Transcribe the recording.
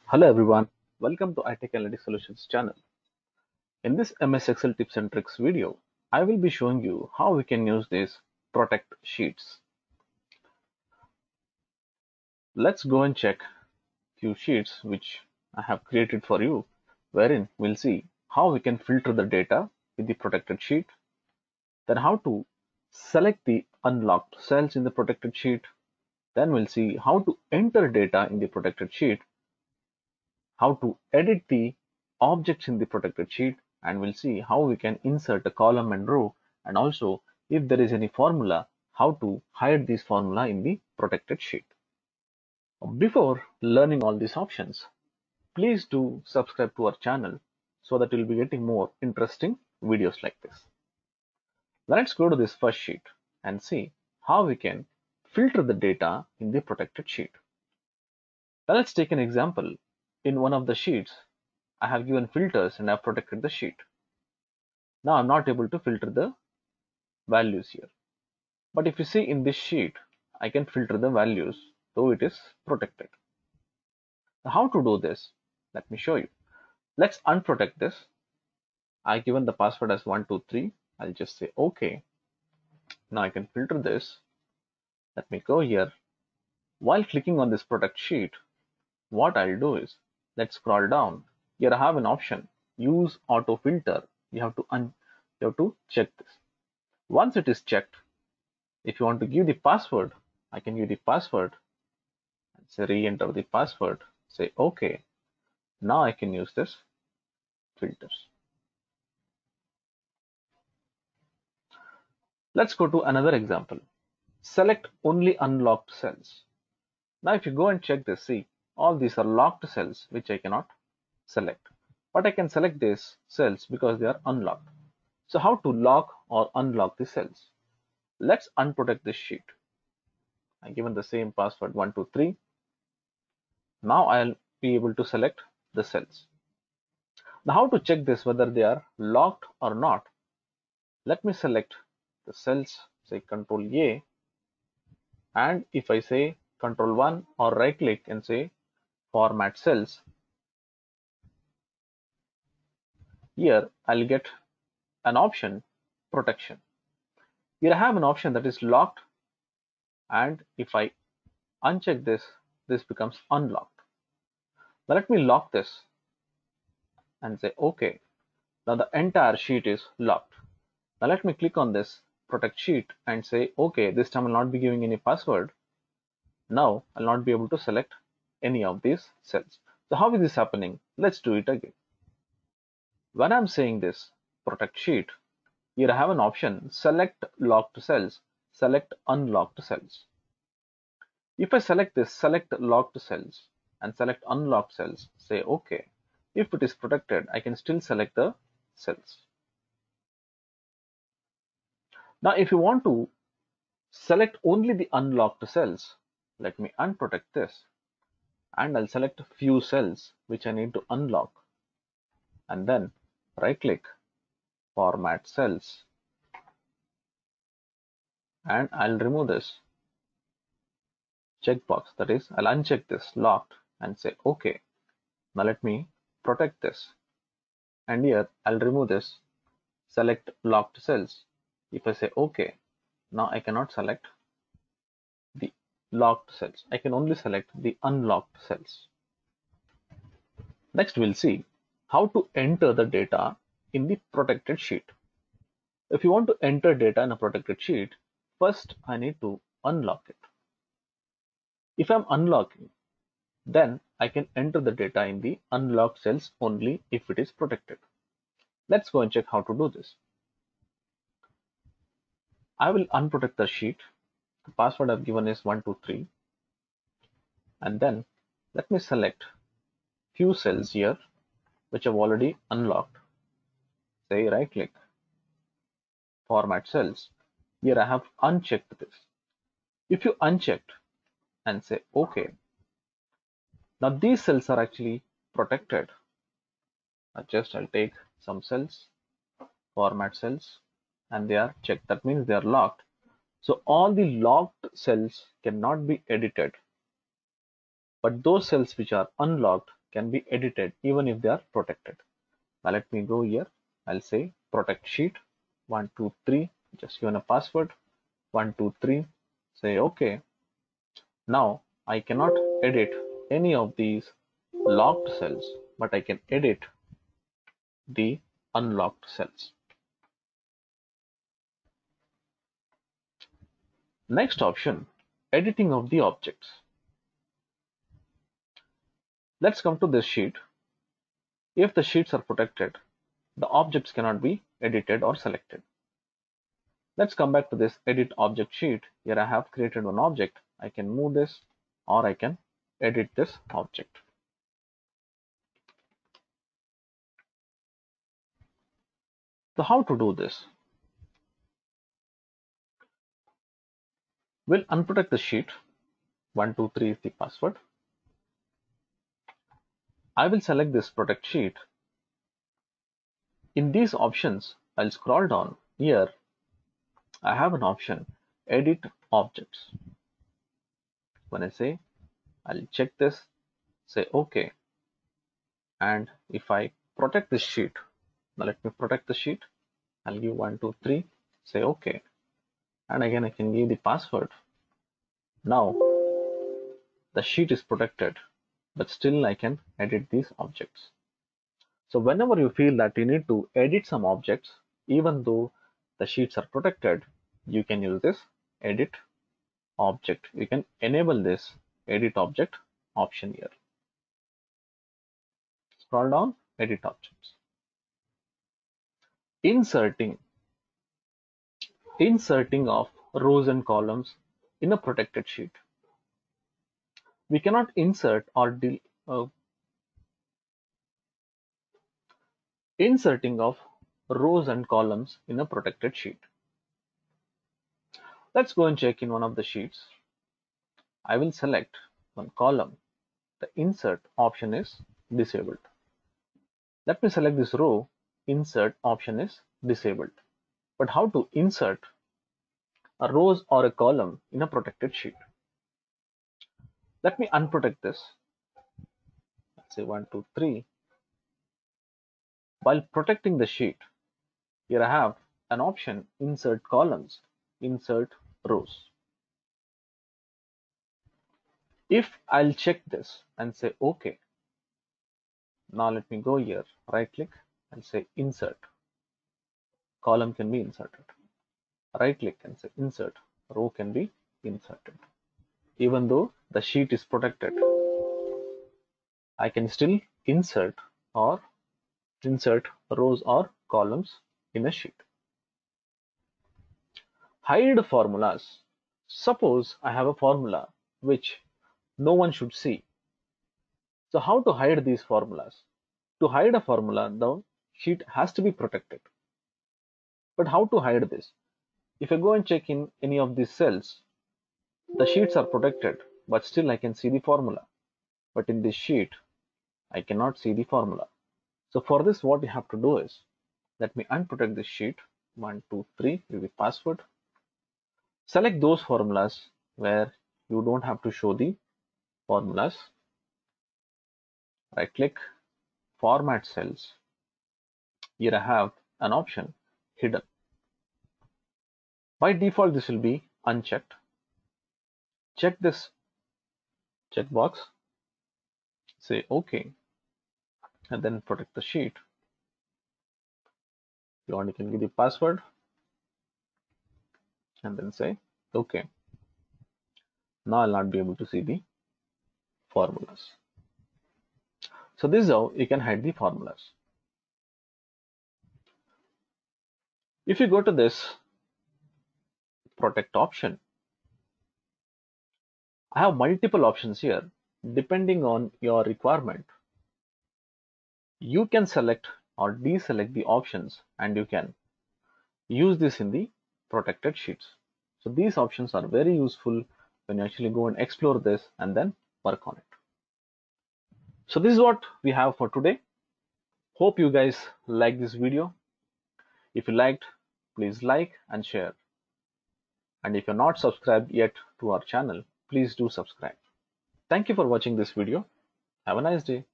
Hello everyone, welcome to iTech Analytic Solutions channel. In this MS Excel tips and tricks video, I will be showing you how we can use these protect sheets. Let's go and check few sheets which I have created for you, wherein we'll see how we can filter the data with the protected sheet, then how to select the unlocked cells in the protected sheet, then we'll see how to enter data in the protected sheet, how to edit the objects in the protected sheet, and we'll see how we can insert a column and row, and also if there is any formula, how to hide this formula in the protected sheet. Before learning all these options, please do subscribe to our channel so that you'll be getting more interesting videos like this. Let's go to this first sheet and see how we can filter the data in the protected sheet. Now let's take an example. In one of the sheets, I have given filters and I've protected the sheet. Now I'm not able to filter the values here. But if you see in this sheet, I can filter the values, though it is protected. Now how to do this? Let me show you. Let's unprotect this. I given the password as 123. I'll just say OK. Now I can filter this. Let me go here. While clicking on this protect sheet, what I'll do is, let's scroll down. Here I have an option, use auto filter. You have to check this. Once it is checked, if you want to give the password, I can give the password and say re-enter the password, say OK. Now I can use this filters. Let's go to another example. Select only unlocked cells. Now if you go and check this, see, all these are locked cells which I cannot select. But I can select these cells because they are unlocked. So how to lock or unlock the cells? Let's unprotect this sheet. I'm given the same password 123. Now I'll be able to select the cells. Now how to check this whether they are locked or not? Let me select the cells, say Control A, and if I say Control 1 or right click and say format cells, here I'll get an option protection. Here I have an option that is locked, and if I uncheck this, this becomes unlocked. Now let me lock this and say OK. Now the entire sheet is locked. Now let me click on this protect sheet and say OK, this time I'll not be giving any password. Now I'll not be able to select any of these cells. So how is this happening? Let's do it again. When I'm saying this protect sheet, here I have an option, select locked cells, select unlocked cells. If I select this, select locked cells and select unlocked cells, say OK. If it is protected, I can still select the cells. Now if you want to select only the unlocked cells, let me unprotect this and I'll select a few cells which I need to unlock, and then right click, format cells, and I'll remove this checkbox, that is I'll uncheck this locked and say OK. Now let me protect this, and here I'll remove this select locked cells. If I say OK, now I cannot select the locked cells. I can only select the unlocked cells. Next we'll see how to enter the data in the protected sheet. If you want to enter data in a protected sheet, first I need to unlock it. If I'm unlocking, then I can enter the data in the unlocked cells only if it is protected. Let's go and check how to do this. I will unprotect the sheet. The password I've given is 123, and then let me select few cells here which I've already unlocked. Say right click, format cells. Here I have unchecked this. If you unchecked and say OK, now these cells are actually protected. I'll take some cells, format cells, and they are checked. That means they are locked. So all the locked cells cannot be edited, but those cells which are unlocked can be edited even if they are protected. Now let me go here. I'll say protect sheet 123, just given a password 123, say OK. Now I cannot edit any of these locked cells, but I can edit the unlocked cells. Next option, editing of the objects. Let's come to this sheet. If the sheets are protected, the objects cannot be edited or selected. Let's come back to this edit object sheet. Here I have created one object. I can move this or I can edit this object. So how to do this? We'll unprotect the sheet. 123 is the password. I will select this protect sheet. In these options, I'll scroll down. Here I have an option, edit objects. When I say, I'll check this, say OK. And if I protect this sheet, now let me protect the sheet. I'll give 123, say OK. And again, I can give the password. Now the sheet is protected, but still I can edit these objects. So whenever you feel that you need to edit some objects, even though the sheets are protected, you can use this edit object. You can enable this edit object option here. Scroll down, edit objects. Inserting of rows and columns in a protected sheet. We cannot insert or inserting of rows and columns in a protected sheet. Let's go and check in one of the sheets. I will select one column. The insert option is disabled. Let me select this row. Insert option is disabled. But how to insert a rows or a column in a protected sheet? Let me unprotect this. Let's say 123. While protecting the sheet, here I have an option, insert columns, insert rows. If I'll check this and say OK, now let me go here, right click and say insert. Column can be inserted. Right click and say insert. Row can be inserted. Even though the sheet is protected, I can still insert rows or columns in a sheet. Hide formulas. Suppose I have a formula which no one should see. So how to hide these formulas? To hide a formula, the sheet has to be protected. But how to hide this? If I go and check in any of these cells, the sheets are protected, but still I can see the formula. But in this sheet, I cannot see the formula. So for this, what you have to do is, let me unprotect this sheet, 123 with the password. Select those formulas where you don't have to show the formulas. Right click, format cells. Here I have an option, hidden. By default, this will be unchecked. Check this checkbox, say OK, and then protect the sheet. If you want, you can give the password and then say OK. Now I'll not be able to see the formulas. So this is how you can hide the formulas. If you go to this protect option, I have multiple options here. Depending on your requirement, you can select or deselect the options and you can use this in the protected sheets. So these options are very useful when you actually go and explore this and then work on it. So this is what we have for today. Hope you guys like this video. If you liked, please like and share. And if you're not subscribed yet to our channel, please do subscribe. Thank you for watching this video. Have a nice day.